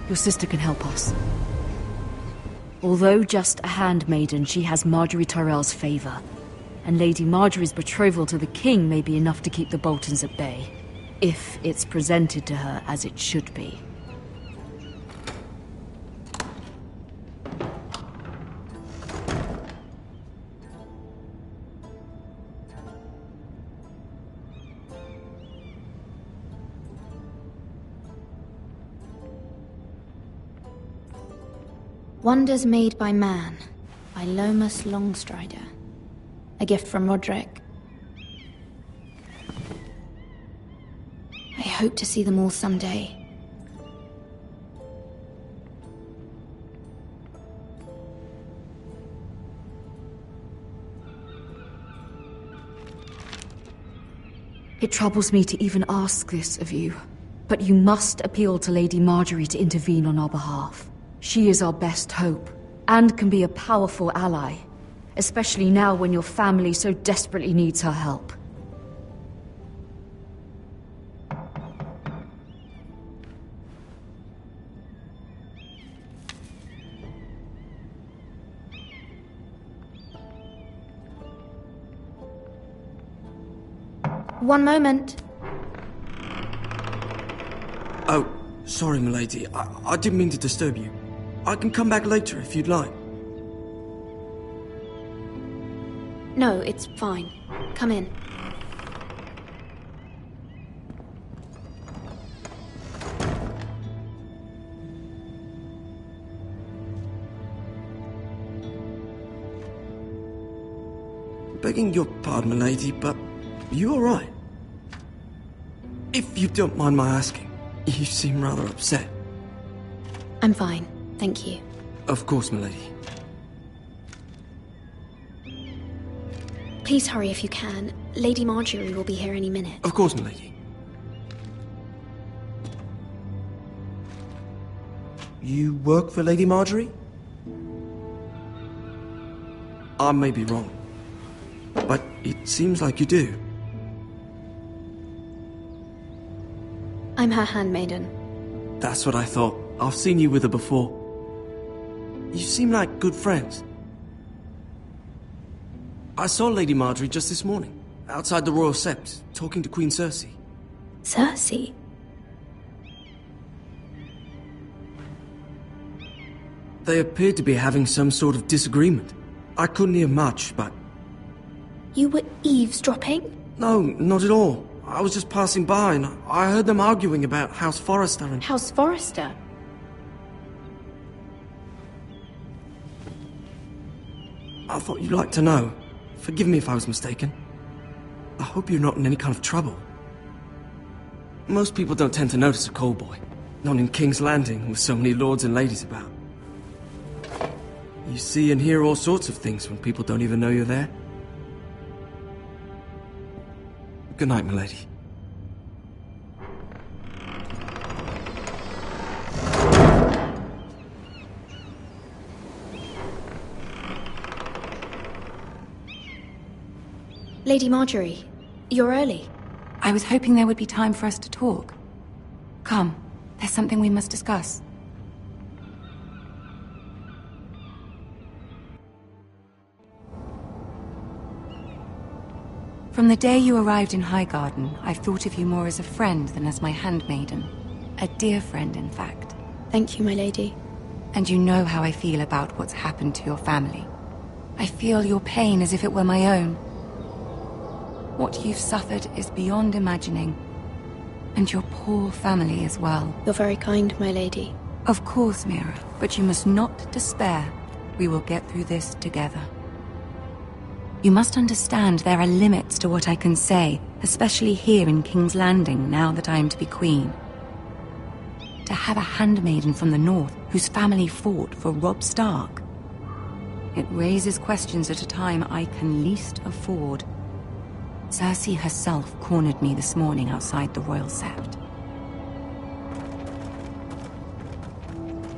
Your sister can help us. Although just a handmaiden, she has Marjorie Tyrell's favor. And Lady Marjorie's betrothal to the king may be enough to keep the Boltons at bay. If it's presented to her as it should be. Wonders Made by Man, by Lomas Longstrider. A gift from Roderick. I hope to see them all someday. It troubles me to even ask this of you, but you must appeal to Lady Marjorie to intervene on our behalf. She is our best hope, and can be a powerful ally, especially now when your family so desperately needs her help. One moment. Oh, sorry, milady. I didn't mean to disturb you. I can come back later if you'd like. No, it's fine. Come in. Begging your pardon, milady, but you all right? If you don't mind my asking, you seem rather upset. I'm fine, thank you. Of course, milady. Please hurry if you can. Lady Marjorie will be here any minute. Of course, milady. You work for Lady Marjorie? I may be wrong, but it seems like you do. I'm her handmaiden. That's what I thought. I've seen you with her before. You seem like good friends. I saw Lady Marjorie just this morning, outside the Royal Sept, talking to Queen Cersei. Cersei? They appeared to be having some sort of disagreement. I couldn't hear much, but... You were eavesdropping? No, not at all. I was just passing by and I heard them arguing about House Forrester and... House Forrester? I thought you'd like to know. Forgive me if I was mistaken. I hope you're not in any kind of trouble. Most people don't tend to notice a call boy. Not in King's Landing, with so many lords and ladies about. You see and hear all sorts of things when people don't even know you're there. Good night, milady. Lady Marjorie, you're early. I was hoping there would be time for us to talk. Come, there's something we must discuss. From the day you arrived in Highgarden, I've thought of you more as a friend than as my handmaiden. A dear friend, in fact. Thank you, my lady. And you know how I feel about what's happened to your family. I feel your pain as if it were my own. What you've suffered is beyond imagining. And your poor family as well. You're very kind, my lady. Of course, Mira, but you must not despair. We will get through this together. You must understand there are limits to what I can say, especially here in King's Landing, now that I am to be queen. To have a handmaiden from the north whose family fought for Robb Stark. It raises questions at a time I can least afford. Cersei herself cornered me this morning outside the Royal Sept.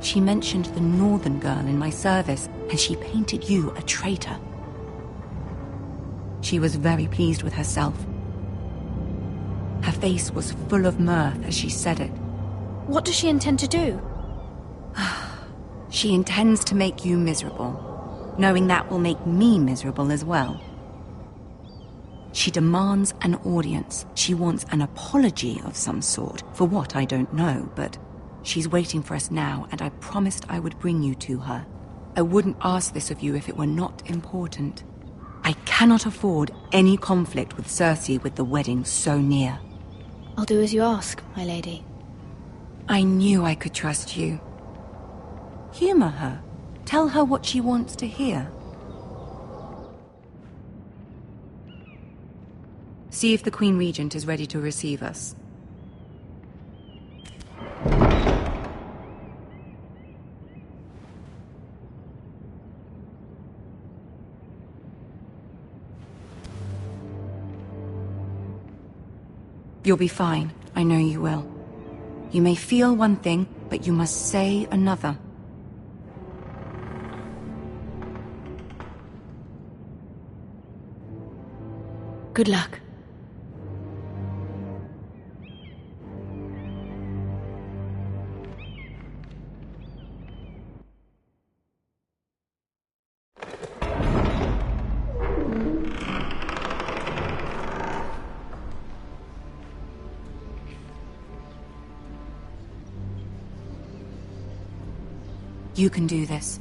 She mentioned the northern girl in my service, and she painted you a traitor. She was very pleased with herself. Her face was full of mirth as she said it. What does she intend to do? She intends to make you miserable, knowing that will make me miserable as well. She demands an audience. She wants an apology of some sort, for what I don't know, but she's waiting for us now, and I promised I would bring you to her. I wouldn't ask this of you if it were not important. I cannot afford any conflict with Cersei with the wedding so near. I'll do as you ask, my lady. I knew I could trust you. Humor her. Tell her what she wants to hear. See if the Queen Regent is ready to receive us. You'll be fine. I know you will. You may feel one thing, but you must say another. Good luck. You can do this.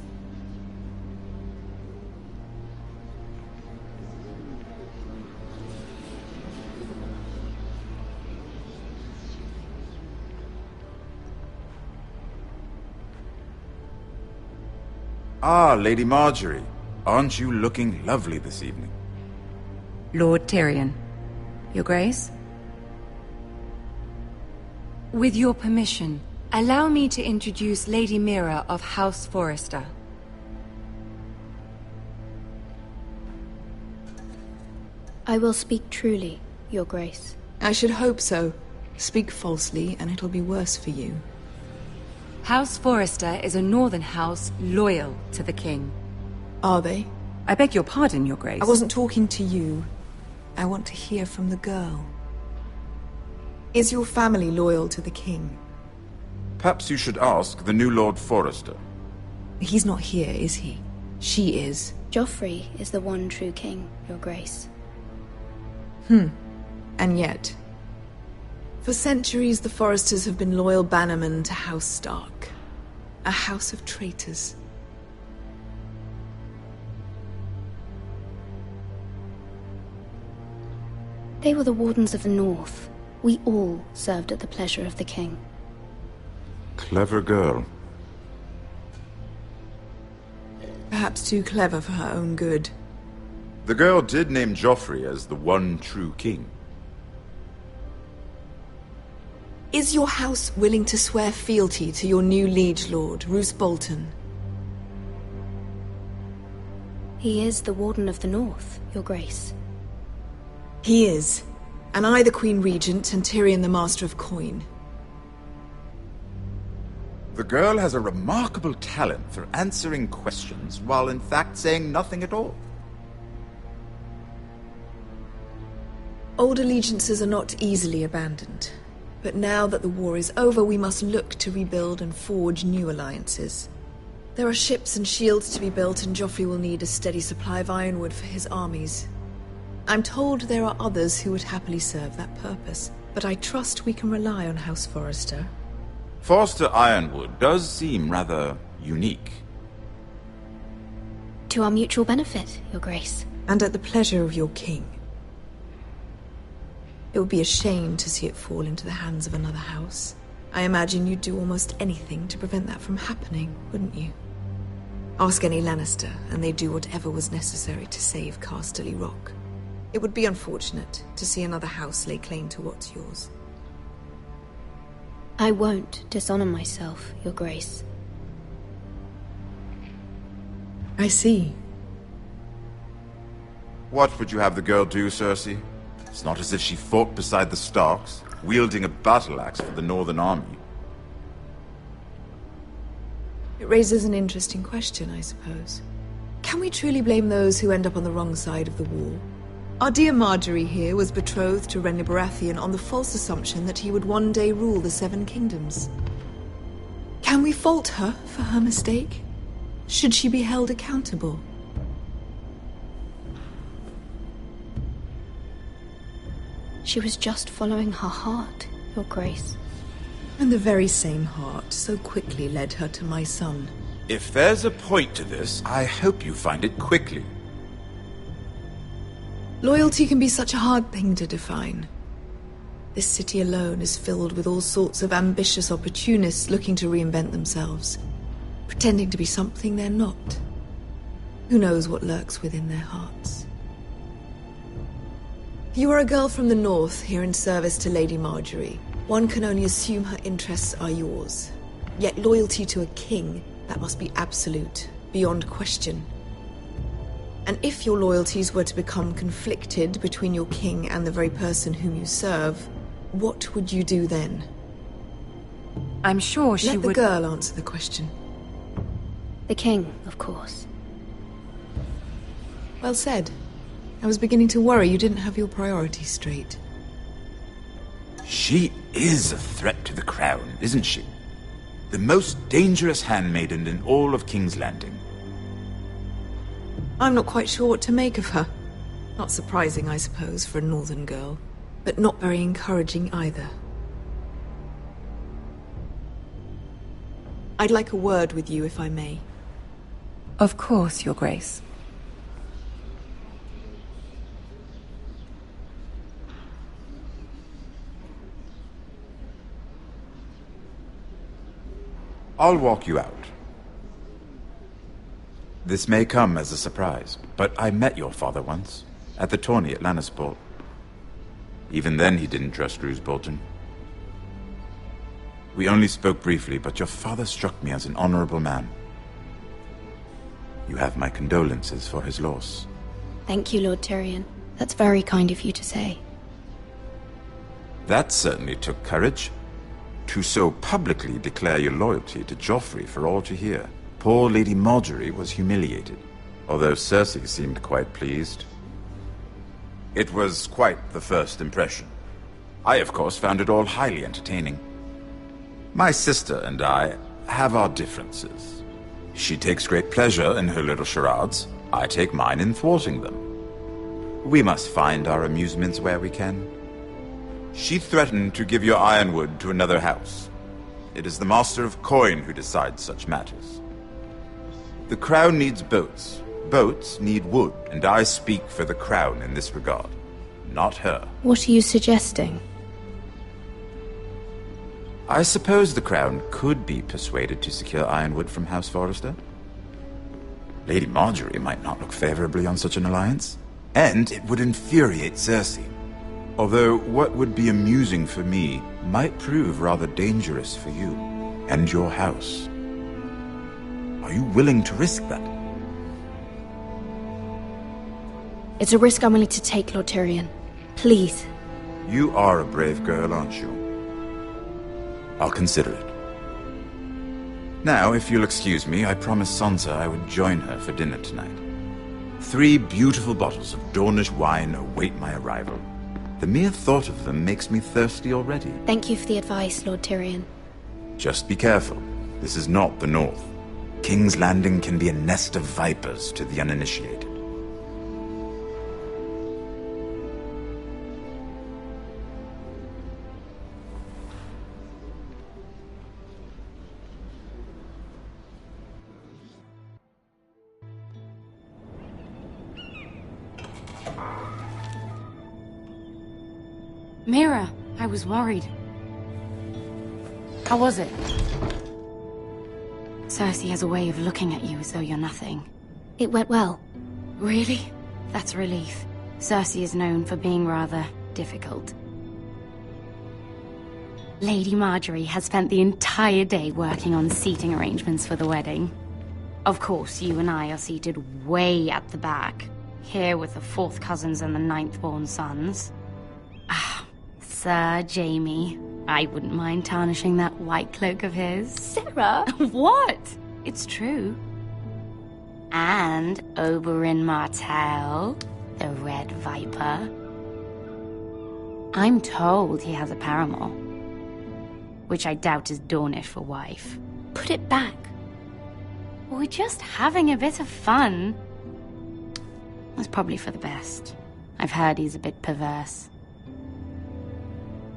Ah, Lady Marjorie. Aren't you looking lovely this evening? Lord Tyrion. Your Grace? With your permission, allow me to introduce Lady Mira of House Forrester. I will speak truly, Your Grace. I should hope so. Speak falsely, and it'll be worse for you. House Forrester is a northern house loyal to the king. Are they? I beg your pardon, Your Grace. I wasn't talking to you. I want to hear from the girl. Is your family loyal to the king? Perhaps you should ask the new Lord Forrester. He's not here, is he? She is. Joffrey is the one true king, Your Grace. And yet... For centuries, the Forresters have been loyal bannermen to House Stark. A house of traitors. They were the Wardens of the North. We all served at the pleasure of the king. Clever girl. Perhaps too clever for her own good. The girl did name Joffrey as the one true king. Is your house willing to swear fealty to your new liege lord, Roose Bolton? He is the Warden of the North, Your Grace. He is. And I the Queen Regent, and Tyrion the Master of Coin. The girl has a remarkable talent for answering questions while in fact saying nothing at all. Old allegiances are not easily abandoned. But now that the war is over, we must look to rebuild and forge new alliances. There are ships and shields to be built, and Joffrey will need a steady supply of ironwood for his armies. I'm told there are others who would happily serve that purpose, but I trust we can rely on House Forrester. Forster Ironwood does seem rather unique. To our mutual benefit, Your Grace. And at the pleasure of your king. It would be a shame to see it fall into the hands of another house. I imagine you'd do almost anything to prevent that from happening, wouldn't you? Ask any Lannister, and they'd do whatever was necessary to save Casterly Rock. It would be unfortunate to see another house lay claim to what's yours. I won't dishonor myself, Your Grace. I see. What would you have the girl do, Cersei? It's not as if she fought beside the Starks, wielding a battle axe for the Northern Army. It raises an interesting question, I suppose. Can we truly blame those who end up on the wrong side of the war? Our dear Marjorie here was betrothed to Renly Baratheon on the false assumption that he would one day rule the Seven Kingdoms. Can we fault her for her mistake? Should she be held accountable? She was just following her heart, Your Grace. And the very same heart so quickly led her to my son. If there's a point to this, I hope you find it quickly. Loyalty can be such a hard thing to define. This city alone is filled with all sorts of ambitious opportunists looking to reinvent themselves, pretending to be something they're not. Who knows what lurks within their hearts? You are a girl from the north, here in service to Lady Marjorie. One can only assume her interests are yours. Yet loyalty to a king, that must be absolute, beyond question. And if your loyalties were to become conflicted between your king and the very person whom you serve, what would you do then? I'm sure she would... would... Let the girl answer the question. The king, of course. Well said. I was beginning to worry you didn't have your priorities straight. She is a threat to the crown, isn't she? The most dangerous handmaiden in all of King's Landing. I'm not quite sure what to make of her. Not surprising, I suppose, for a northern girl, but not very encouraging either. I'd like a word with you, if I may. Of course, Your Grace. I'll walk you out. This may come as a surprise, but I met your father once, at the tourney at Lannisport. Even then he didn't trust Roose Bolton. We only spoke briefly, but your father struck me as an honorable man. You have my condolences for his loss. Thank you, Lord Tyrion. That's very kind of you to say. That certainly took courage. To so publicly declare your loyalty to Joffrey for all to hear. Poor Lady Marjorie was humiliated, although Cersei seemed quite pleased. It was quite the first impression. I, of course, found it all highly entertaining. My sister and I have our differences. She takes great pleasure in her little charades. I take mine in thwarting them. We must find our amusements where we can. She threatened to give your ironwood to another house. It is the Master of Coin who decides such matters. The crown needs boats. Boats need wood, and I speak for the crown in this regard, not her. What are you suggesting? I suppose the crown could be persuaded to secure ironwood from House Forrester. Lady Marjorie might not look favorably on such an alliance, and it would infuriate Cersei. Although what would be amusing for me might prove rather dangerous for you and your house. Are you willing to risk that? It's a risk I'm willing to take, Lord Tyrion. Please. You are a brave girl, aren't you? I'll consider it. Now, if you'll excuse me, I promised Sansa I would join her for dinner tonight. 3 beautiful bottles of Dornish wine await my arrival. The mere thought of them makes me thirsty already. Thank you for the advice, Lord Tyrion. Just be careful. This is not the North. King's Landing can be a nest of vipers to the uninitiated. Mira, I was worried. How was it? Cersei has a way of looking at you as though you're nothing. It went well. Really? That's a relief. Cersei is known for being rather difficult. Lady Marjorie has spent the entire day working on seating arrangements for the wedding. Of course, you and I are seated way at the back, here with the 4th cousins and the 9th-born sons. Sir Jaime, I wouldn't mind tarnishing that white cloak of his. Sarah! What? It's true. And Oberyn Martell, the Red Viper. I'm told he has a paramour, which I doubt is Dornish for wife. Put it back. We're just having a bit of fun. That's probably for the best. I've heard he's a bit perverse.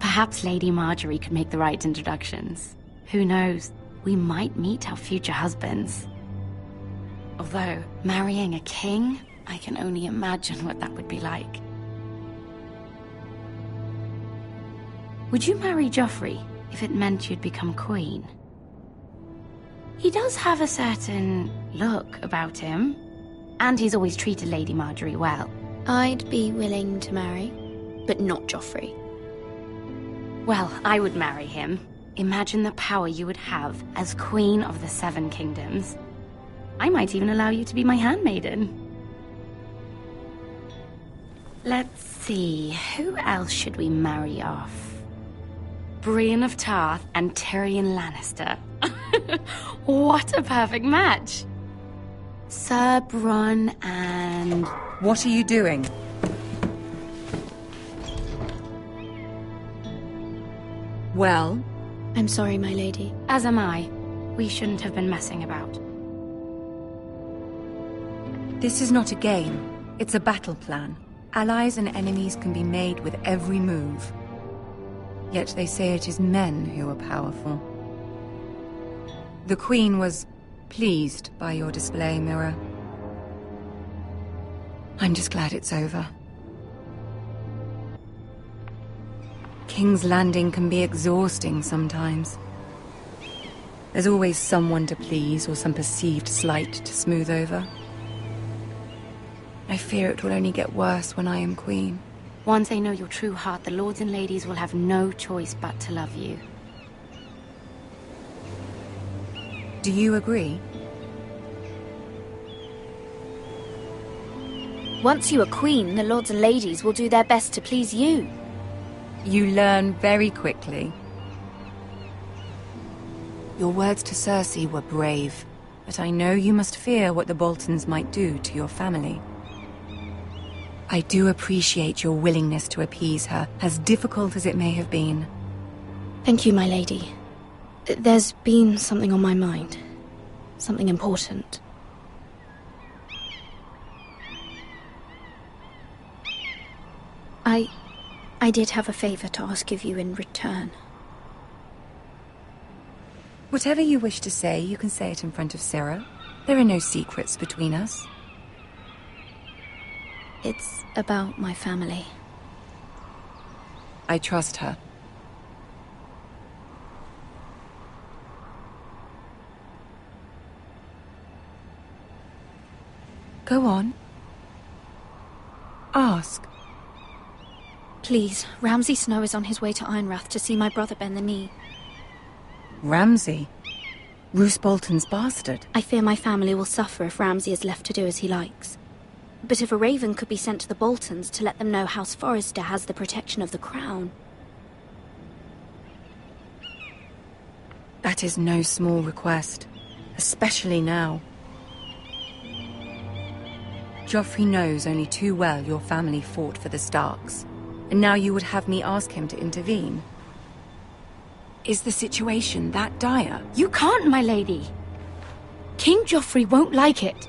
Perhaps Lady Marjorie could make the right introductions. Who knows? We might meet our future husbands. Although, marrying a king, I can only imagine what that would be like. Would you marry Joffrey if it meant you'd become queen? He does have a certain look about him, and he's always treated Lady Marjorie well. I'd be willing to marry, but not Joffrey. Well, I would marry him. Imagine the power you would have as Queen of the Seven Kingdoms. I might even allow you to be my handmaiden. Let's see, who else should we marry off? Brienne of Tarth and Tyrion Lannister. What a perfect match! Sir Bronn and... What are you doing? Well? I'm sorry, my lady. As am I. We shouldn't have been messing about. This is not a game. It's a battle plan. Allies and enemies can be made with every move. Yet they say it is men who are powerful. The Queen was pleased by your display, Mira. I'm just glad it's over. King's Landing can be exhausting sometimes. There's always someone to please or some perceived slight to smooth over. I fear it will only get worse when I am queen. Once they know your true heart, the lords and ladies will have no choice but to love you. Do you agree? Once you are queen, the lords and ladies will do their best to please you. You learn very quickly. Your words to Cersei were brave, but I know you must fear what the Boltons might do to your family. I do appreciate your willingness to appease her, as difficult as it may have been. Thank you, my lady. There's been something on my mind. Something important. I did have a favor to ask of you in return. Whatever you wish to say, you can say it in front of Sarah. There are no secrets between us. It's about my family. I trust her. Go on. Ask. Please, Ramsay Snow is on his way to Ironrath to see my brother bend the knee. Ramsay? Roose Bolton's bastard? I fear my family will suffer if Ramsay is left to do as he likes. But if a raven could be sent to the Boltons to let them know House Forrester has the protection of the crown... That is no small request, especially now. Joffrey knows only too well your family fought for the Starks, and now you would have me ask him to intervene. Is the situation that dire? You can't, my lady! King Joffrey won't like it!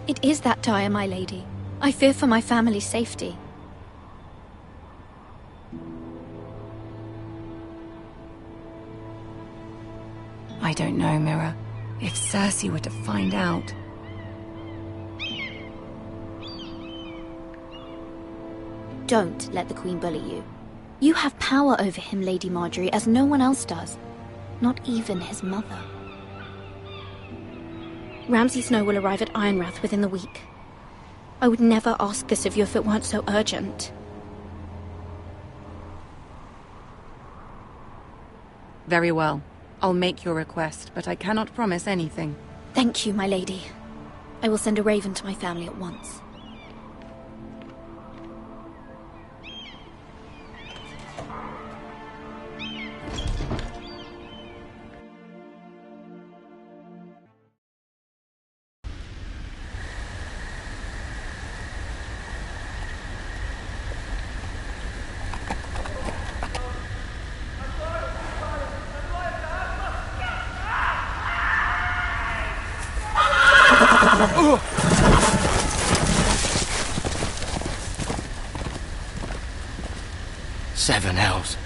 It is that dire, my lady. I fear for my family's safety. I don't know, Mira. If Cersei were to find out... Don't let the Queen bully you. You have power over him, Lady Marjorie, as no one else does. Not even his mother. Ramsay Snow will arrive at Ironrath within the week. I would never ask this of you if it weren't so urgent. Very well. I'll make your request, but I cannot promise anything. Thank you, my lady. I will send a raven to my family at once. Seven hells.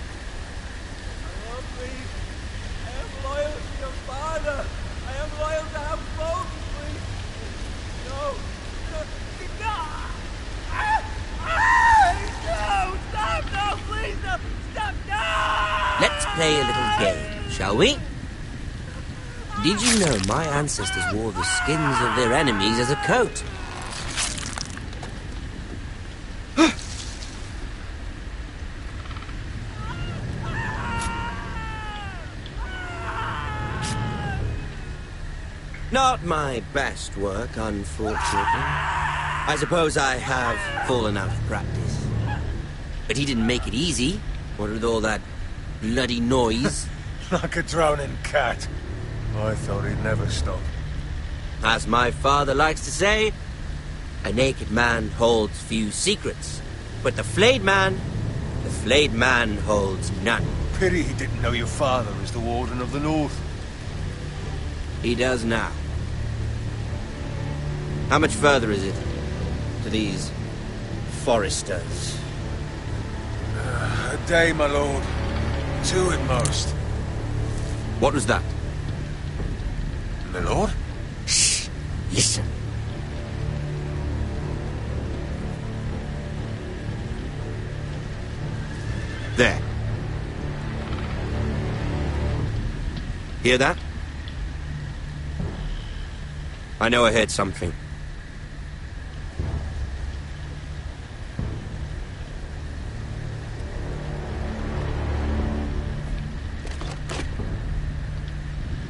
Let's play a little game, shall we? Did you know my ancestors wore the skins of their enemies as a coat? Not my best work, unfortunately. I suppose I have fallen out of practice. But he didn't make it easy, what with all that bloody noise. Like a drowning cat. I thought he'd never stop. As my father likes to say, a naked man holds few secrets. But the flayed man holds none. Pity he didn't know your father is the Warden of the North. He does now. How much further is it to these foresters? A day, my lord. 2 at most. What was that? My lord? Shh! Listen. There. Hear that? I know I heard something.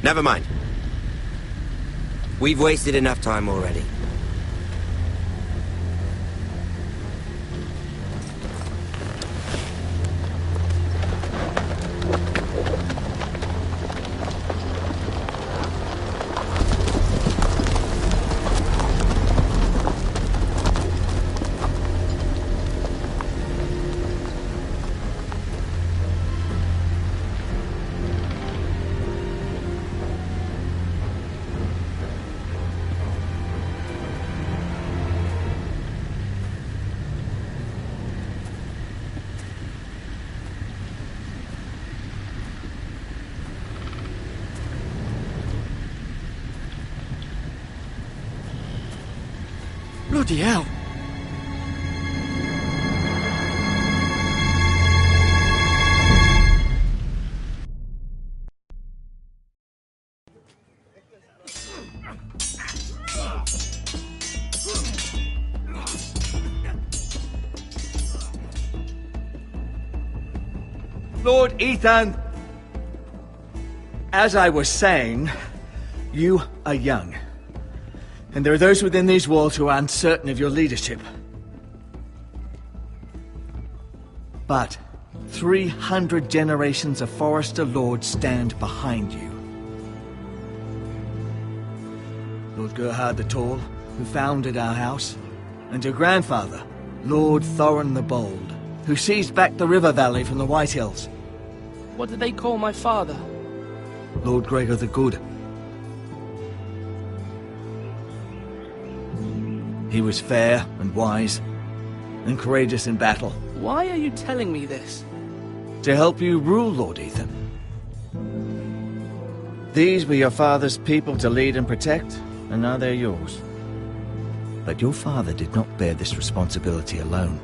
Never mind. We've wasted enough time already. Bloody hell. Lord Ethan, as I was saying, you are young. And there are those within these walls who are uncertain of your leadership. But 300 generations of Forester Lords stand behind you. Lord Gerhard the Tall, who founded our house, and your grandfather, Lord Thorin the Bold, who seized back the river valley from the White Hills. What did they call my father? Lord Gregor the Good. He was fair and wise, and courageous in battle. Why are you telling me this? To help you rule, Lord Ethan. These were your father's people to lead and protect, and now they're yours. But your father did not bear this responsibility alone.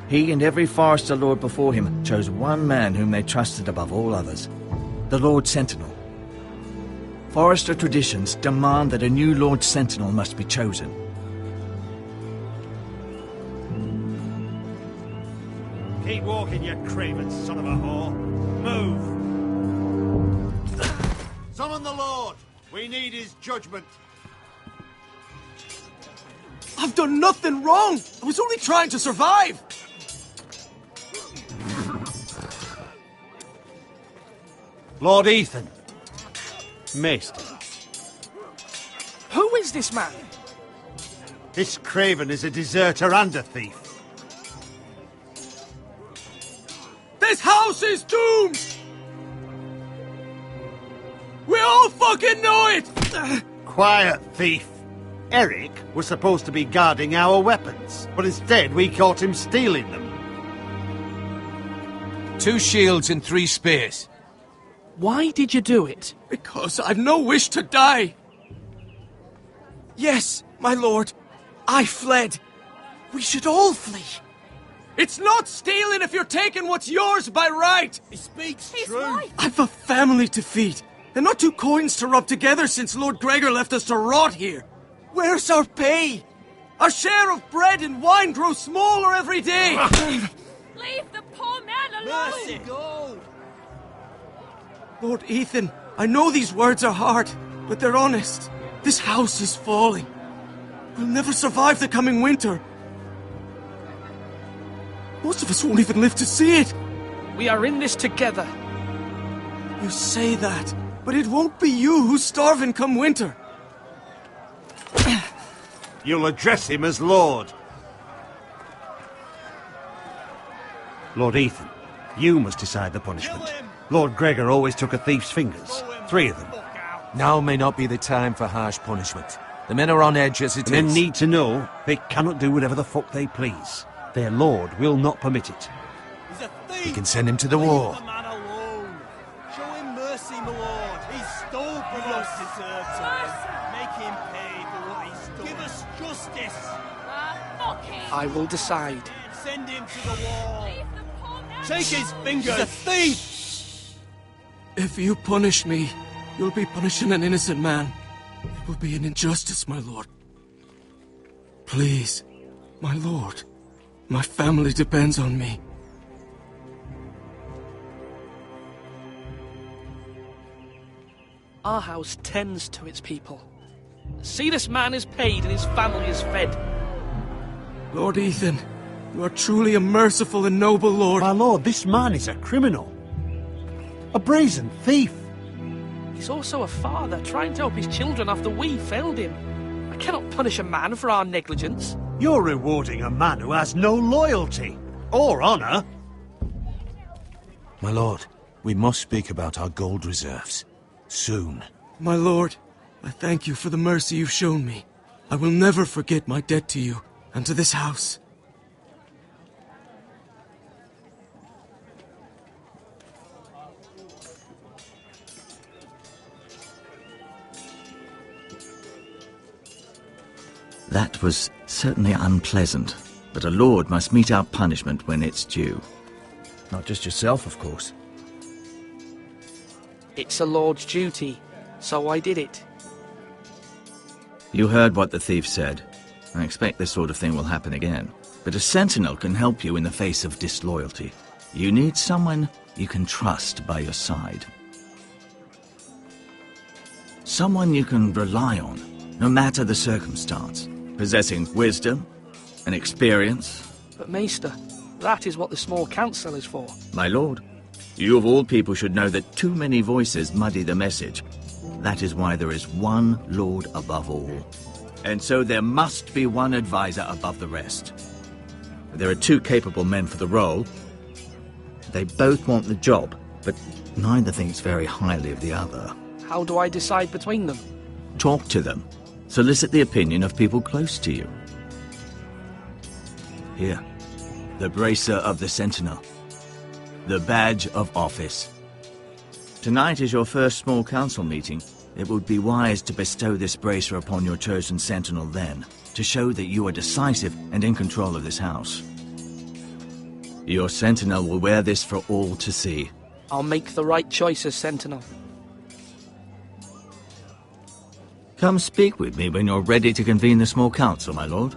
He and every Forester Lord before him chose one man whom they trusted above all others, the Lord Sentinel. Forester traditions demand that a new Lord Sentinel must be chosen. Keep walking, you craven son of a whore. Move! Summon the Lord! We need his judgment. I've done nothing wrong! I was only trying to survive! Lord Ethan. Maester. Who is this man? This craven is a deserter and a thief. This house is doomed! We all fucking know it! Quiet, thief. Eric was supposed to be guarding our weapons, but instead we caught him stealing them. 2 shields and 3 spears. Why did you do it? Because I've no wish to die. Yes, my lord. I fled. We should all flee. It's not stealing if you're taking what's yours by right. He speaks true. Right. I've a family to feed, and not 2 coins to rub together since Lord Gregor left us to rot here. Where's our pay? Our share of bread and wine grows smaller every day. Leave the poor man alone! Mercy, go! Lord Ethan, I know these words are hard, but they're honest. This house is falling. We'll never survive the coming winter. Most of us won't even live to see it. We are in this together. You say that, but it won't be you who's starving come winter. You'll address him as Lord. Lord Ethan, you must decide the punishment. Lord Gregor always took a thief's fingers. 3 of them. Now may not be the time for harsh punishment. The men are on edge as it is. Men need to know they cannot do whatever the fuck they please. Their lord will not permit it. He's a thief! We can send him to the war. Leave the man alone. Show him mercy, my lord. He stole from us. Deserves it. Make him pay for what he stole. Give us justice. Fuck him! I will decide. Send him to the wall. Leave the poor man Take his fingers. He's a thief! If you punish me, you'll be punishing an innocent man. It will be an injustice, my lord. Please, my lord. My family depends on me. Our house tends to its people. See, this man is paid and his family is fed. Lord Ethan, you are truly a merciful and noble lord. My lord, this man is a criminal. A brazen thief. He's also a father trying to help his children after we failed him. I cannot punish a man for our negligence. You're rewarding a man who has no loyalty or honor. My lord, we must speak about our gold reserves. Soon. My lord, I thank you for the mercy you've shown me. I will never forget my debt to you and to this house. That was certainly unpleasant, but a lord must mete out punishment when it's due. Not just yourself, of course. It's a lord's duty, so I did it. You heard what the thief said. I expect this sort of thing will happen again. But a sentinel can help you in the face of disloyalty. You need someone you can trust by your side. Someone you can rely on, no matter the circumstance. Possessing wisdom and experience. But Maester, that is what the small council is for. My lord, you of all people should know that too many voices muddy the message. That is why there is one lord above all. And so there must be one advisor above the rest. There are 2 capable men for the role. They both want the job, but neither thinks very highly of the other. How do I decide between them? Talk to them. Solicit the opinion of people close to you. Here, the bracer of the Sentinel. The badge of office. Tonight is your first small council meeting. It would be wise to bestow this bracer upon your chosen Sentinel then, to show that you are decisive and in control of this house. Your Sentinel will wear this for all to see. I'll make the right choice as Sentinel. Come speak with me when you're ready to convene the small council, my lord.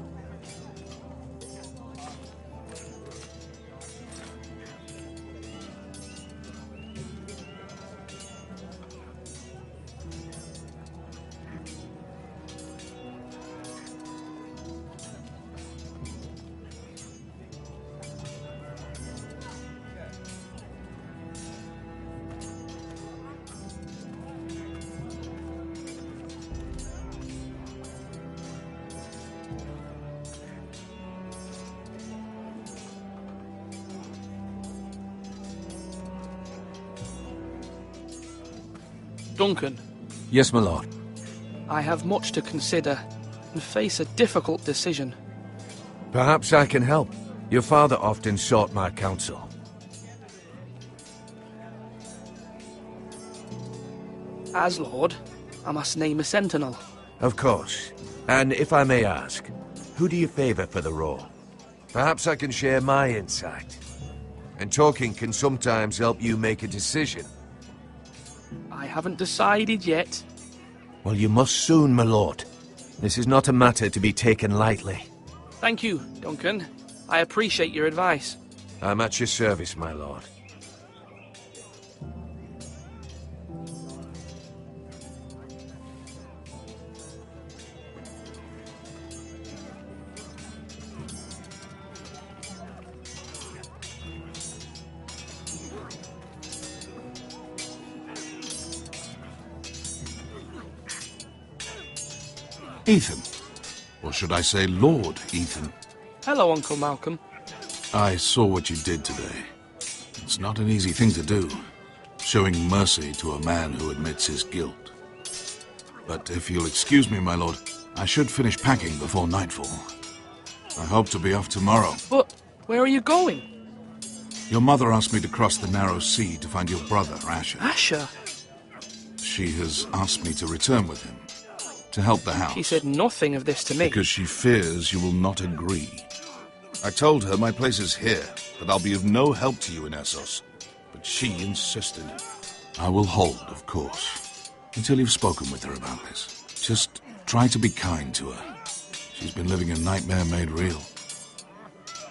Duncan. Yes, my lord. I have much to consider. and face a difficult decision. Perhaps I can help. Your father often sought my counsel. As Lord, I must name a sentinel. Of course. And if I may ask, who do you favor for the role? Perhaps I can share my insight. And talking can sometimes help you make a decision. I haven't decided yet. Well, you must soon, my lord. This is not a matter to be taken lightly. Thank you, Duncan. I appreciate your advice. I'm at your service, my lord. Ethan. Or should I say Lord Ethan? Hello, Uncle Malcolm. I saw what you did today. It's not an easy thing to do, showing mercy to a man who admits his guilt. But if you'll excuse me, my lord, I should finish packing before nightfall. I hope to be off tomorrow. But where are you going? Your mother asked me to cross the narrow sea to find your brother, Asher. Asher? She has asked me to return with him, to help the house. She said nothing of this to me. Because she fears you will not agree. I told her my place is here, that I'll be of no help to you in Essos. But she insisted. I will hold, of course, until you've spoken with her about this. Just try to be kind to her. She's been living a nightmare made real.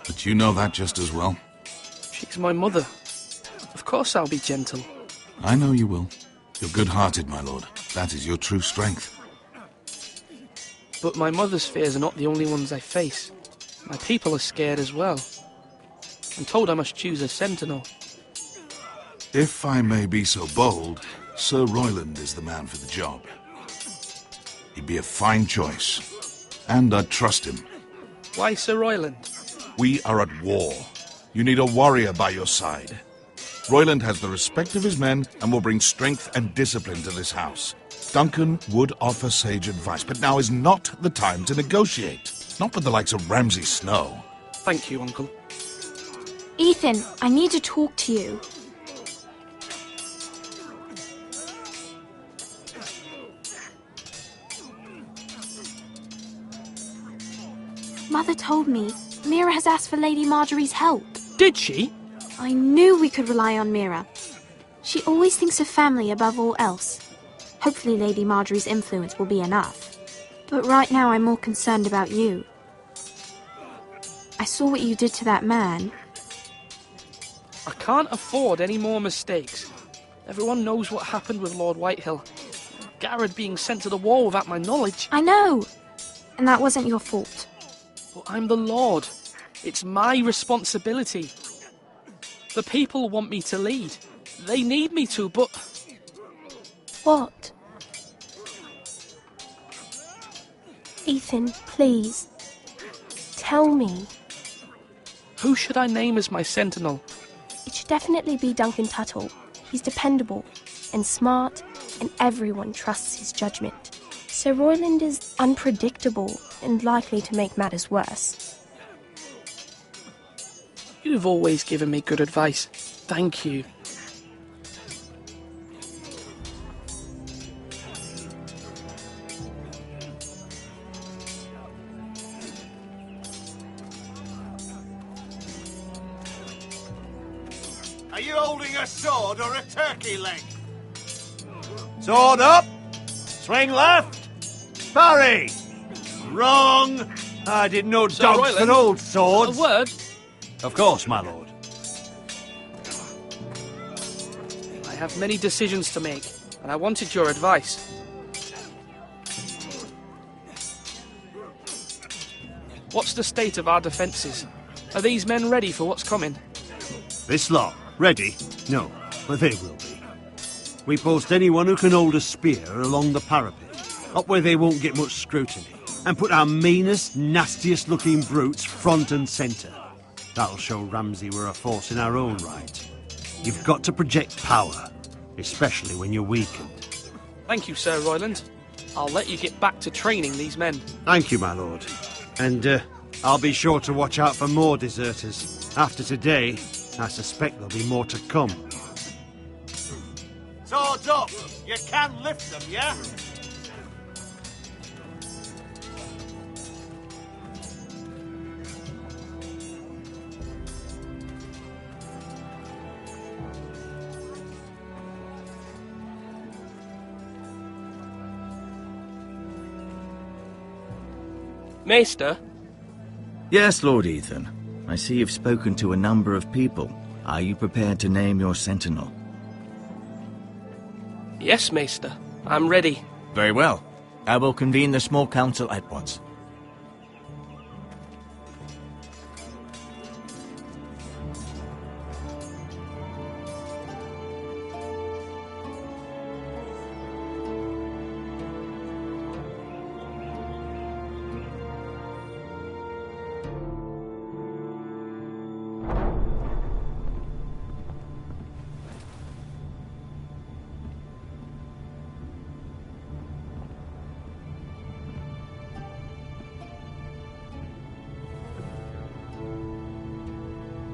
But you know that just as well. She's my mother. Of course I'll be gentle. I know you will. You're good-hearted, my lord. That is your true strength. But my mother's fears are not the only ones I face. My people are scared as well. I'm told I must choose a sentinel. If I may be so bold, Sir Royland is the man for the job. He'd be a fine choice, and I'd trust him. Why Sir Royland? We are at war. You need a warrior by your side. Royland has the respect of his men and will bring strength and discipline to this house. Duncan would offer sage advice, but now is not the time to negotiate. Not with the likes of Ramsay Snow. Thank you, Uncle. Ethan, I need to talk to you. Mother told me Mira has asked for Lady Marjorie's help. Did she? I knew we could rely on Mira. She always thinks of family above all else. Hopefully Lady Marjorie's influence will be enough. But right now I'm more concerned about you. I saw what you did to that man. I can't afford any more mistakes. Everyone knows what happened with Lord Whitehill. Garrett being sent to the war without my knowledge. I know! And that wasn't your fault. But I'm the Lord. It's my responsibility. The people want me to lead. They need me to, but... What? Ethan, please. Tell me. Who should I name as my sentinel? It should definitely be Duncan Tuttle. He's dependable and smart, and everyone trusts his judgment. Sir Royland is unpredictable and likely to make matters worse. You've always given me good advice. Thank you. Are you holding a sword or a turkey leg? Sword up! Swing left! Parry! Wrong! I didn't know Sir dogs Royland, could hold swords. A word? Of course, my lord. I have many decisions to make, and I wanted your advice. What's the state of our defences? Are these men ready for what's coming? This lot, ready? No, but they will be. We post anyone who can hold a spear along the parapet, up where they won't get much scrutiny, and put our meanest, nastiest-looking brutes front and centre. That'll show Ramsay we're a force in our own right. You've got to project power, especially when you're weakened. Thank you, Sir Royland. I'll let you get back to training these men. Thank you, my lord. And I'll be sure to watch out for more deserters. After today, I suspect there'll be more to come. Swords up! You can lift them, yeah? Maester? Yes, Lord Ethan. I see you've spoken to a number of people. Are you prepared to name your sentinel? Yes, Maester. I'm ready. Very well. I will convene the small council at once.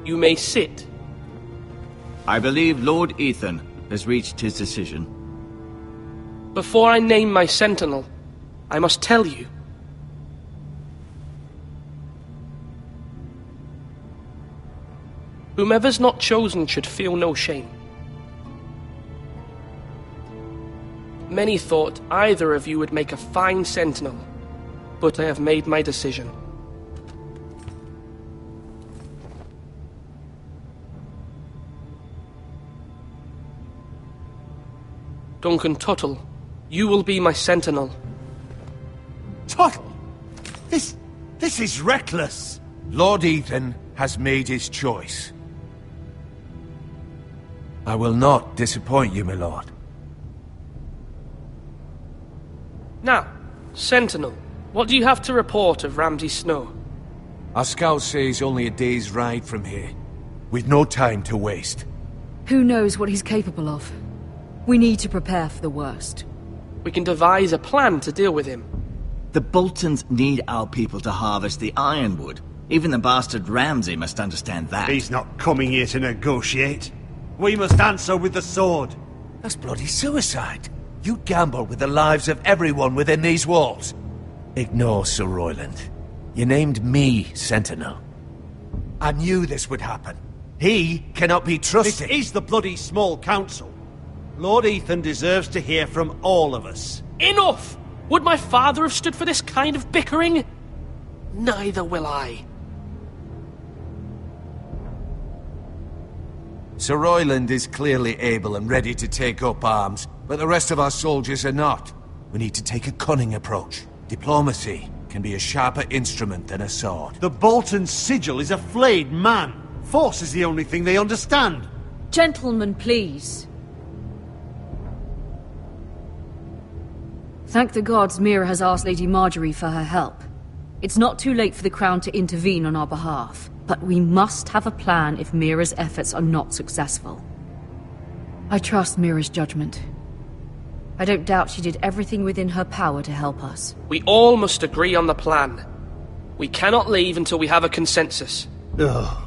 You may sit. I believe Lord Ethan has reached his decision. Before I name my sentinel, I must tell you. Whomever's not chosen should feel no shame. Many thought either of you would make a fine sentinel, but I have made my decision. Duncan Tuttle, you will be my sentinel. Tuttle! This is reckless! Lord Ethan has made his choice. I will not disappoint you, my lord. Now, Sentinel, what do you have to report of Ramsay Snow? Our scouts say he's only a day's ride from here, with no time to waste. Who knows what he's capable of? We need to prepare for the worst. We can devise a plan to deal with him. The Boltons need our people to harvest the ironwood. Even the bastard Ramsay must understand that. He's not coming here to negotiate. We must answer with the sword. That's bloody suicide. You gamble with the lives of everyone within these walls. Ignore Sir Royland. You named me Sentinel. I knew this would happen. He cannot be trusted. This is the bloody small council. Lord Ethan deserves to hear from all of us. Enough! Would my father have stood for this kind of bickering? Neither will I. Sir Royland is clearly able and ready to take up arms, but the rest of our soldiers are not. We need to take a cunning approach. Diplomacy can be a sharper instrument than a sword. The Bolton sigil is a flayed man. Force is the only thing they understand. Gentlemen, please. Thank the gods Mira has asked Lady Marjorie for her help. It's not too late for the Crown to intervene on our behalf, but we must have a plan if Mira's efforts are not successful. I trust Mira's judgment. I don't doubt she did everything within her power to help us. We all must agree on the plan. We cannot leave until we have a consensus. Ugh.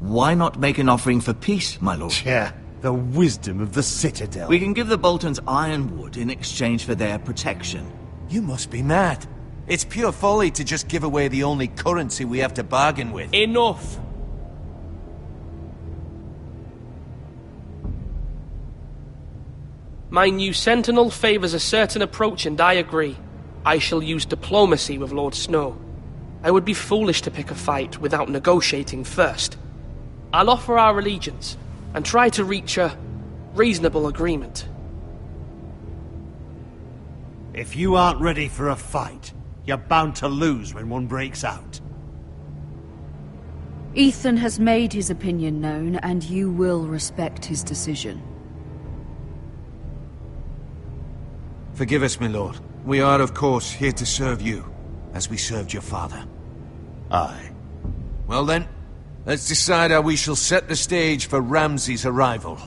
Why not make an offering for peace, my lord? Yeah, the wisdom of the Citadel. We can give the Boltons ironwood in exchange for their protection. You must be mad. It's pure folly to just give away the only currency we have to bargain with. Enough! My new sentinel favors a certain approach, and I agree. I shall use diplomacy with Lord Snow. I would be foolish to pick a fight without negotiating first. I'll offer our allegiance, and try to reach a reasonable agreement. If you aren't ready for a fight, you're bound to lose when one breaks out. Ethan has made his opinion known, and you will respect his decision. Forgive us, my lord. We are, of course, here to serve you, as we served your father. Aye. Well then, let's decide how we shall set the stage for Ramsay's arrival.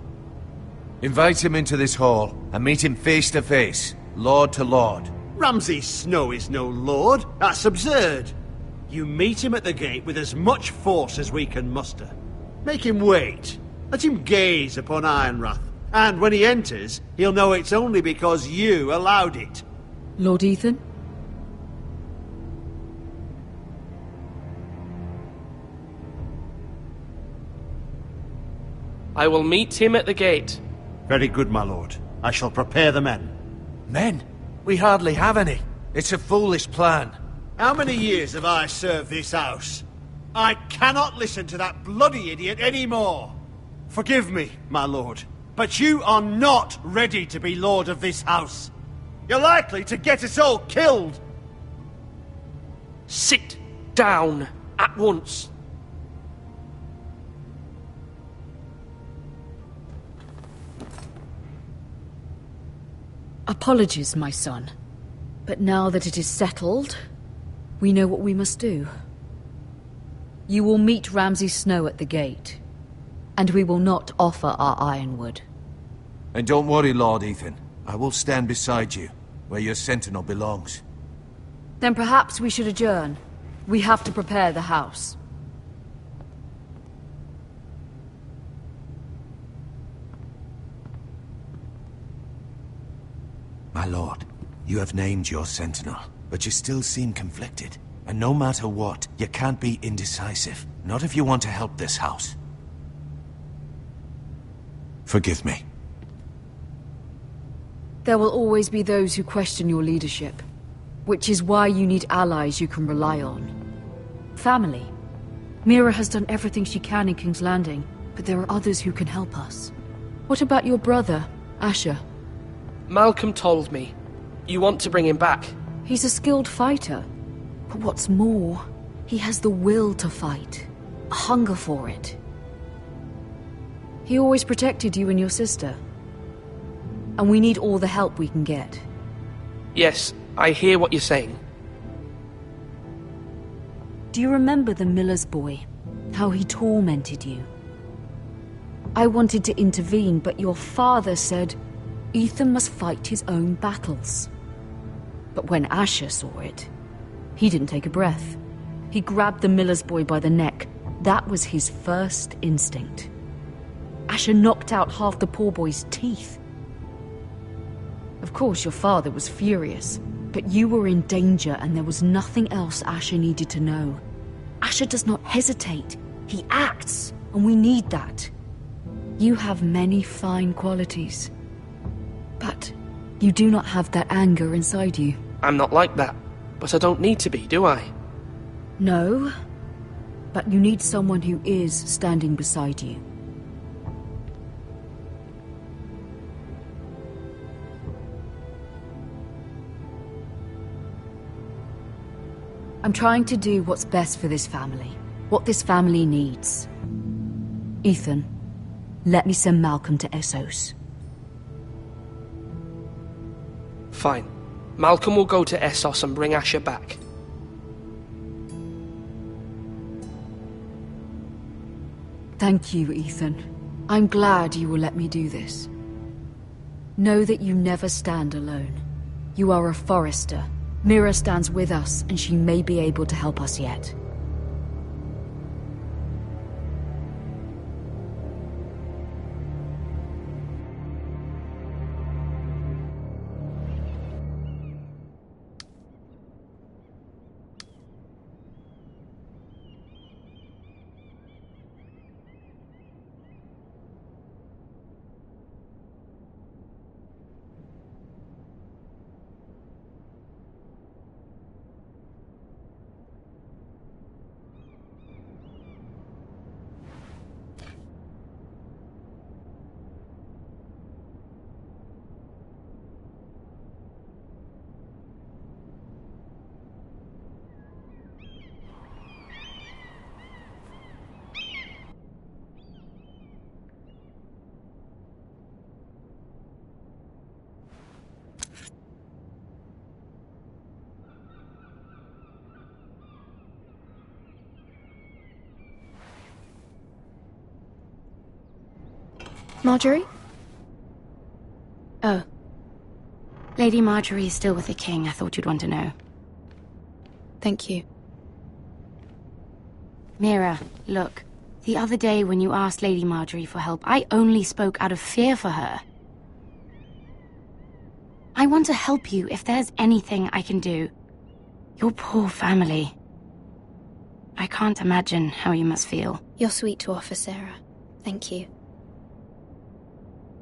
Invite him into this hall, and meet him face to face. lord to lord. Ramsay Snow is no lord. That's absurd. You meet him at the gate with as much force as we can muster. Make him wait. Let him gaze upon Ironrath. And when he enters, he'll know it's only because you allowed it. Lord Ethan? I will meet him at the gate. Very good, my lord. I shall prepare the men. Men? We hardly have any. It's a foolish plan. How many years have I served this house? I cannot listen to that bloody idiot anymore. Forgive me, my lord, but you are not ready to be lord of this house. You're likely to get us all killed. Sit down at once. Apologies, my son. But now that it is settled, we know what we must do. You will meet Ramsay Snow at the gate, and we will not offer our ironwood. And don't worry, Lord Ethan. I will stand beside you, where your sentinel belongs. Then perhaps we should adjourn. We have to prepare the house. My lord, you have named your sentinel, but you still seem conflicted. And no matter what, you can't be indecisive. Not if you want to help this house. Forgive me. There will always be those who question your leadership, which is why you need allies you can rely on. Family. Mira has done everything she can in King's Landing, but there are others who can help us. What about your brother, Asher? Malcolm told me. You want to bring him back? He's a skilled fighter. But what's more, he has the will to fight. A hunger for it. He always protected you and your sister. And we need all the help we can get. Yes, I hear what you're saying. Do you remember the miller's boy? How he tormented you? I wanted to intervene, but your father said Ethan must fight his own battles. But when Asher saw it, he didn't take a breath. He grabbed the miller's boy by the neck. That was his first instinct. Asher knocked out half the poor boy's teeth. Of course, your father was furious, but you were in danger and there was nothing else Asher needed to know. Asher does not hesitate. He acts, and we need that. You have many fine qualities. But you do not have that anger inside you. I'm not like that, but I don't need to be, do I? No, but you need someone who is standing beside you. I'm trying to do what's best for this family, what this family needs. Ethan, let me send Malcolm to Essos. Fine. Malcolm will go to Essos and bring Asher back. Thank you, Ethan. I'm glad you will let me do this. Know that you never stand alone. You are a Forester. Mira stands with us, and she may be able to help us yet. Marjorie? Oh. Lady Marjorie is still with the king. I thought you'd want to know. Thank you. Mira, look. The other day when you asked Lady Marjorie for help, I only spoke out of fear for her. I want to help you if there's anything I can do. Your poor family. I can't imagine how you must feel. You're sweet to offer, Sarah. Thank you.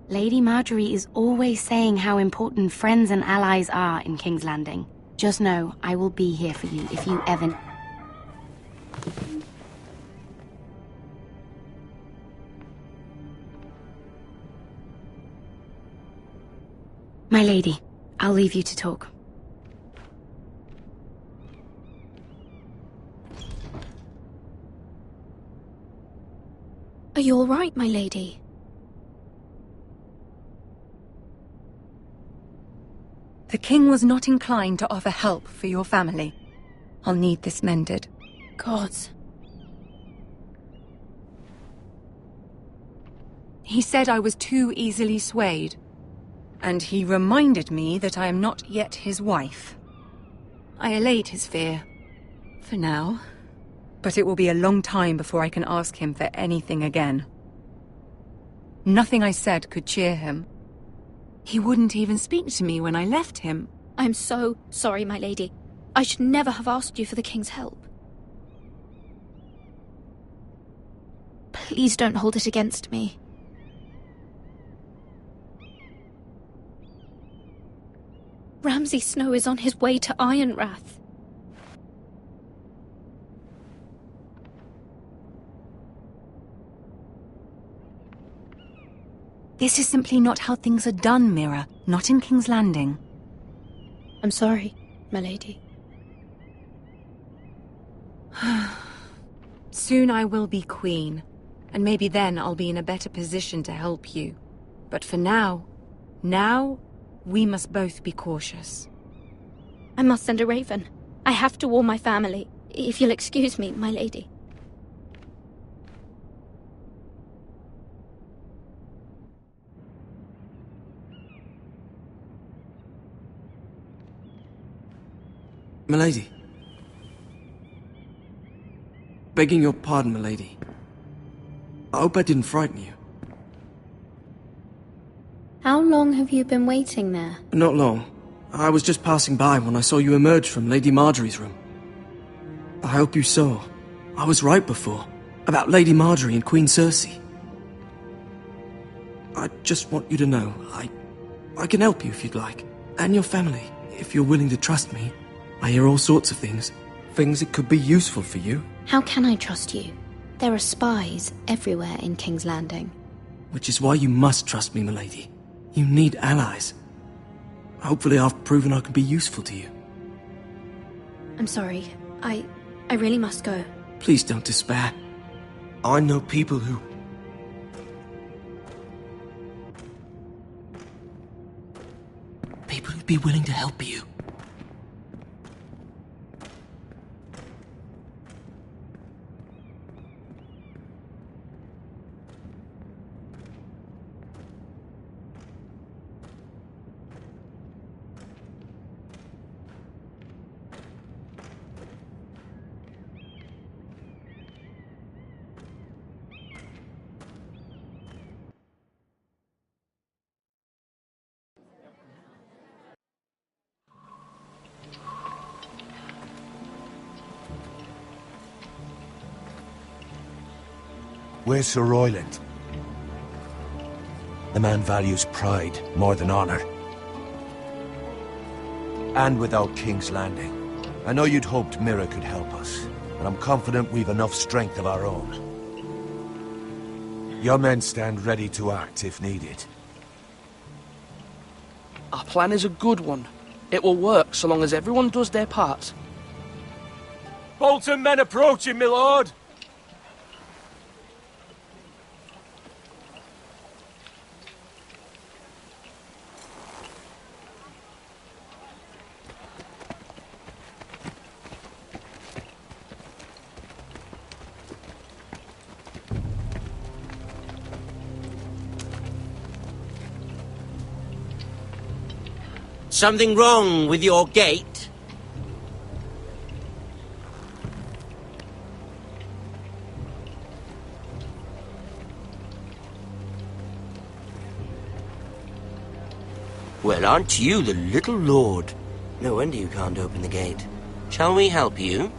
Lady Marjorie is always saying how important friends and allies are in King's Landing. Just know, I will be here for you if you ever... My lady, I'll leave you to talk. Are you all right, my lady? The king was not inclined to offer help for your family. I'll need this mended. Gods. He said I was too easily swayed. And he reminded me that I am not yet his wife. I allayed his fear. For now. But it will be a long time before I can ask him for anything again. Nothing I said could cheer him. He wouldn't even speak to me when I left him. I'm so sorry, my lady. I should never have asked you for the king's help. Please don't hold it against me. Ramsay Snow is on his way to Ironrath. This is simply not how things are done, Mira. Not in King's Landing. I'm sorry, my lady. Soon I will be queen, and maybe then I'll be in a better position to help you. But for now, we must both be cautious. I must send a raven. I have to warn my family. If you'll excuse me, my lady. Milady. Begging your pardon, milady. I hope I didn't frighten you. How long have you been waiting there? Not long. I was just passing by when I saw you emerge from Lady Marjorie's room. I hope you saw. I was right before. About Lady Marjorie and Queen Cersei. I just want you to know, I can help you if you'd like. And your family, if you're willing to trust me. I hear all sorts of things. Things that could be useful for you. How can I trust you? There are spies everywhere in King's Landing. Which is why you must trust me, milady. You need allies. Hopefully I've proven I can be useful to you. I'm sorry. I really must go. Please don't despair. I know people who... People who'd be willing to help you. Where's Sir Royland? The man values pride more than honor. And without King's Landing. I know you'd hoped Mira could help us, and I'm confident we've enough strength of our own. Your men stand ready to act if needed. Our plan is a good one. It will work so long as everyone does their part. Bolton men approaching, my lord! Something wrong with your gate? Well, aren't you the little lord? No wonder you can't open the gate. Shall we help you?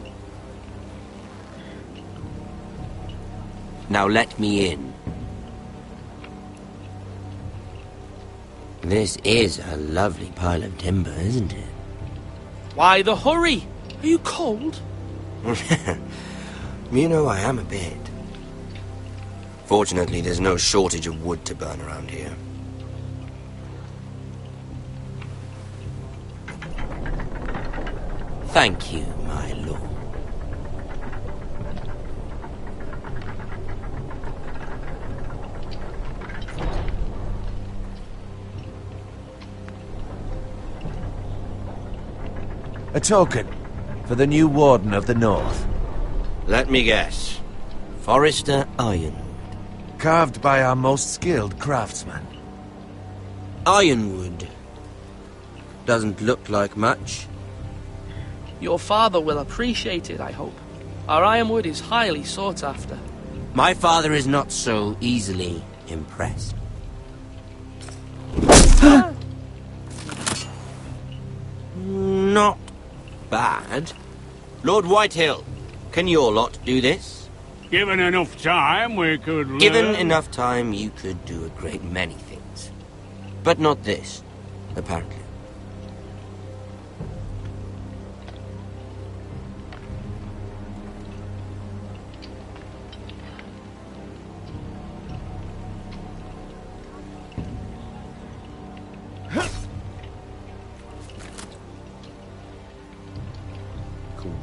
Now let me in. This is a lovely pile of timber, isn't it? Why the hurry? Are you cold? You know, I am a bit. Fortunately, there's no shortage of wood to burn around here. Thank you, my lord. A token for the new Warden of the North. Let me guess. Forrester Ironwood. Carved by our most skilled craftsman. Ironwood. Doesn't look like much. Your father will appreciate it, I hope. Our ironwood is highly sought after. My father is not so easily impressed. Not bad. Lord Whitehill, can your lot do this? Given enough time, we could learn. Given enough time, you could do a great many things. But not this, apparently.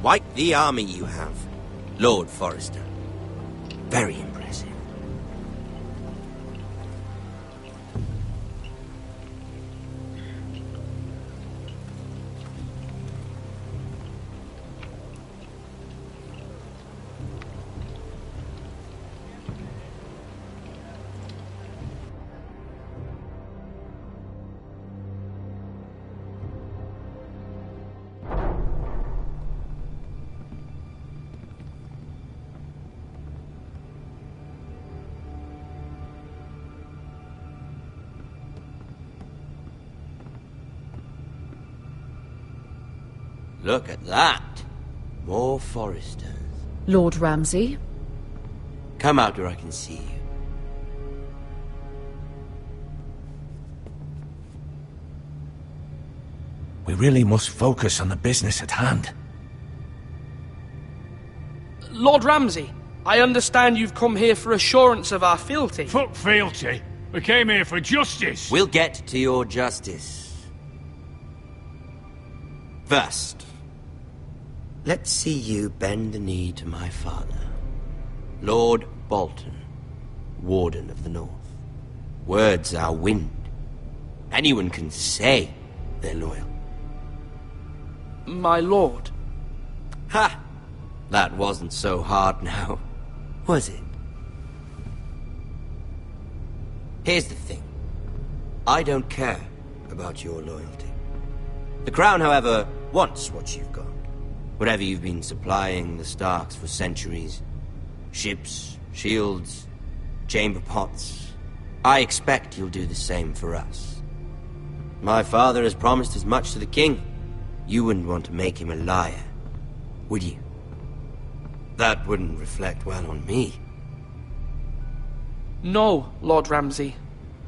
Quite the army you have, Lord Forrester. Very impressive. Look at that. More Forresters. Lord Ramsay? Come out where I can see you. We really must focus on the business at hand. Lord Ramsay, I understand you've come here for assurance of our fealty. Fuck fealty. We came here for justice. We'll get to your justice. First, let's see you bend the knee to my father, Lord Bolton, Warden of the North. Words are wind. Anyone can say they're loyal. My lord. Ha! That wasn't so hard now, was it? Here's the thing. I don't care about your loyalty. The Crown, however, wants what you've got. Whatever you've been supplying the Starks for centuries. Ships, shields, chamber pots. I expect you'll do the same for us. My father has promised as much to the king. You wouldn't want to make him a liar, would you? That wouldn't reflect well on me. No, Lord Ramsay.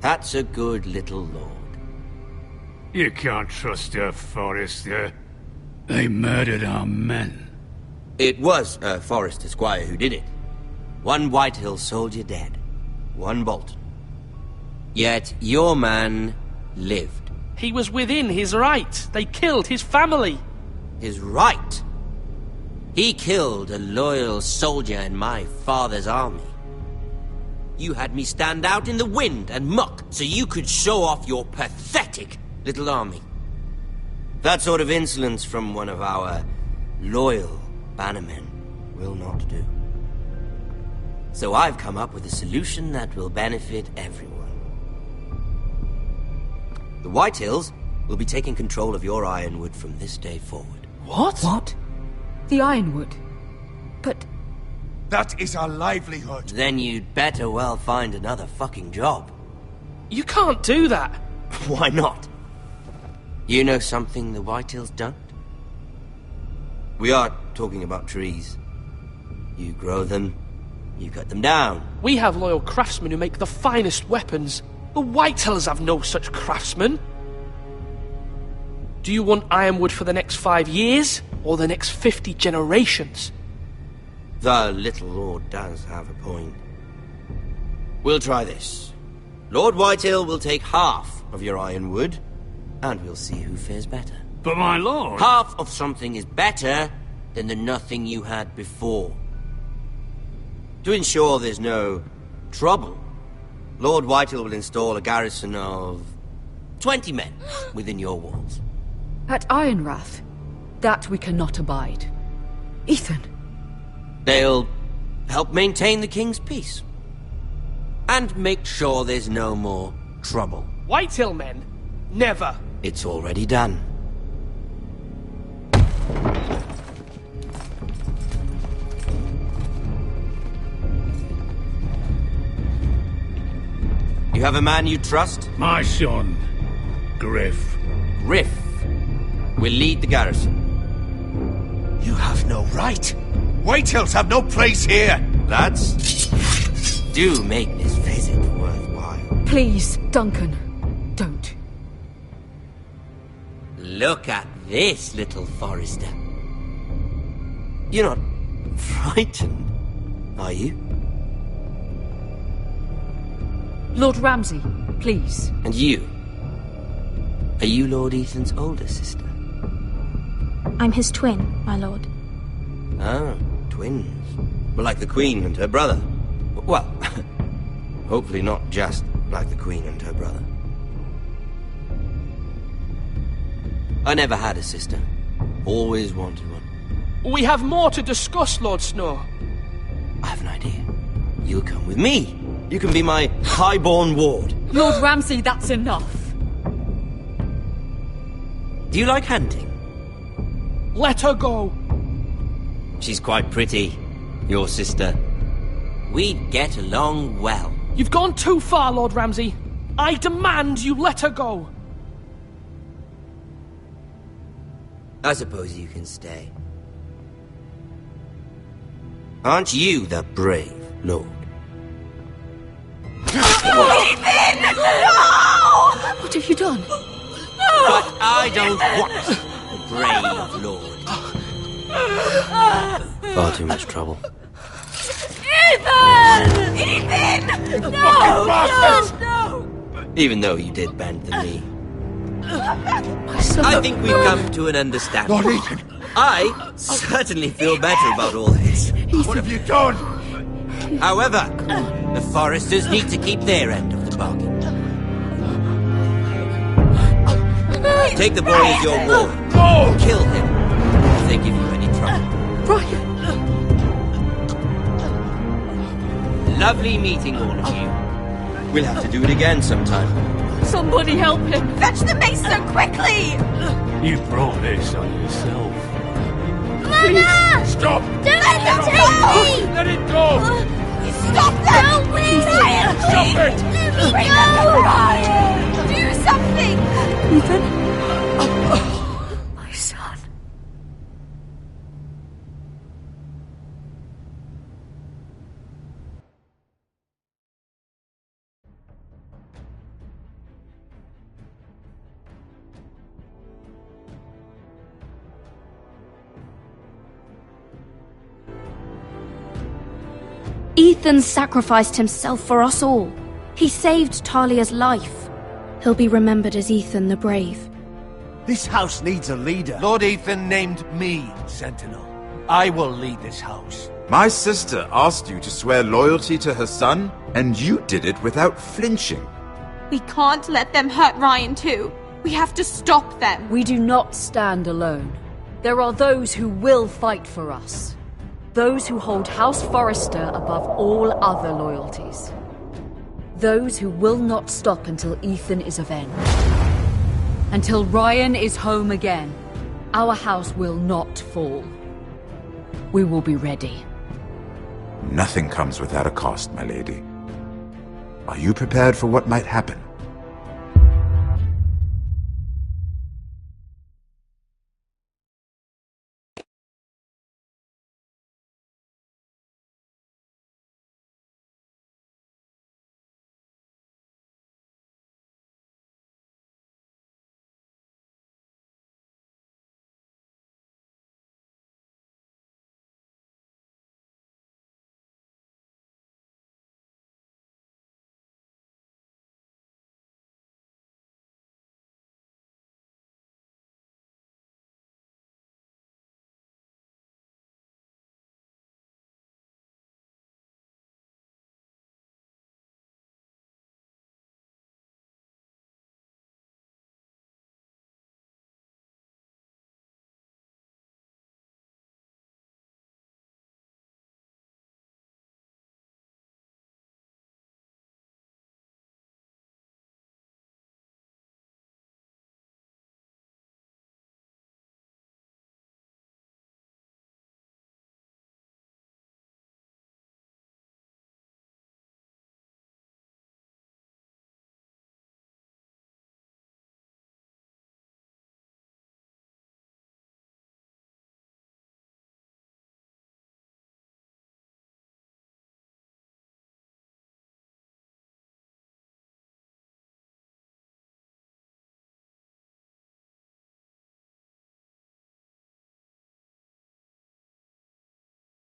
That's a good little lord. You can't trust her, Forrester. They murdered our men. It was a Forrester squire who did it. One Whitehill soldier dead. One Bolton. Yet your man lived. He was within his right. They killed his family. His right? He killed a loyal soldier in my father's army. You had me stand out in the wind and muck so you could show off your pathetic little army. That sort of insolence from one of our loyal bannermen will not do. So I've come up with a solution that will benefit everyone. The Whitehills will be taking control of your Ironwood from this day forward. What? What? The Ironwood? But... That is our livelihood. Then you'd better well find another fucking job. You can't do that. Why not? You know something the Whitetails don't? We are talking about trees. You grow them, you cut them down. We have loyal craftsmen who make the finest weapons. The Whitetails have no such craftsmen. Do you want Ironwood for the next 5 years, or the next 50 generations? The little lord does have a point. We'll try this. Lord Whitetail will take half of your Ironwood, and we'll see who fares better. But my lord... Half of something is better than the nothing you had before. To ensure there's no trouble, Lord Whitetail will install a garrison of 20 men within your walls. At Ironrath? That we cannot abide. Ethan. They'll help maintain the king's peace. And make sure there's no more trouble. Whitetail men? Never. It's already done. You have a man you trust? My son, Griff. Griff will lead the garrison. You have no right. Whitetails have no place here. Lads, do make this visit worthwhile. Please, Duncan, don't. Look at this, little Forester. You're not frightened, are you? Lord Ramsay, please. And you? Are you Lord Ethan's older sister? I'm his twin, my lord. Ah, twins. Well, like the Queen and her brother. Well, hopefully not just like the Queen and her brother. I never had a sister. Always wanted one. We have more to discuss, Lord Snow. I have an idea. You'll come with me. You can be my highborn ward. Lord Ramsay, that's enough. Do you like hunting? Let her go. She's quite pretty, your sister. We'd get along well. You've gone too far, Lord Ramsay. I demand you let her go. I suppose you can stay. Aren't you the brave lord? Ethan! No! What have you done? But I don't want a brave lord. Far too much trouble. Ethan! Ethan! No! Even though you did bend the knee. My son. I think we've come to an understanding. Lord Ethan! I certainly feel better about all this. What have you done? However, the Foresters need to keep their end of the bargain. Take the boy as your ward. No! Kill him if they give you any trouble. Brian! Lovely meeting all of you. We'll have to do it again sometime. Somebody help him! Fetch the mace so quickly! You brought this on yourself. Mama! Stop! Don't let him take me! Let it go! Stop them! Help me! Ryan, Stop it! Bring them, Ryan! Do something! Ethan? My son. Ethan sacrificed himself for us all. He saved Talia's life. He'll be remembered as Ethan the Brave. This house needs a leader. Lord Ethan named me Sentinel. I will lead this house. My sister asked you to swear loyalty to her son, and you did it without flinching. We can't let them hurt Ryan too. We have to stop them. We do not stand alone. There are those who will fight for us. Those who hold House Forrester above all other loyalties. Those who will not stop until Ethan is avenged. Until Ryan is home again, our house will not fall. We will be ready. Nothing comes without a cost, my lady. Are you prepared for what might happen?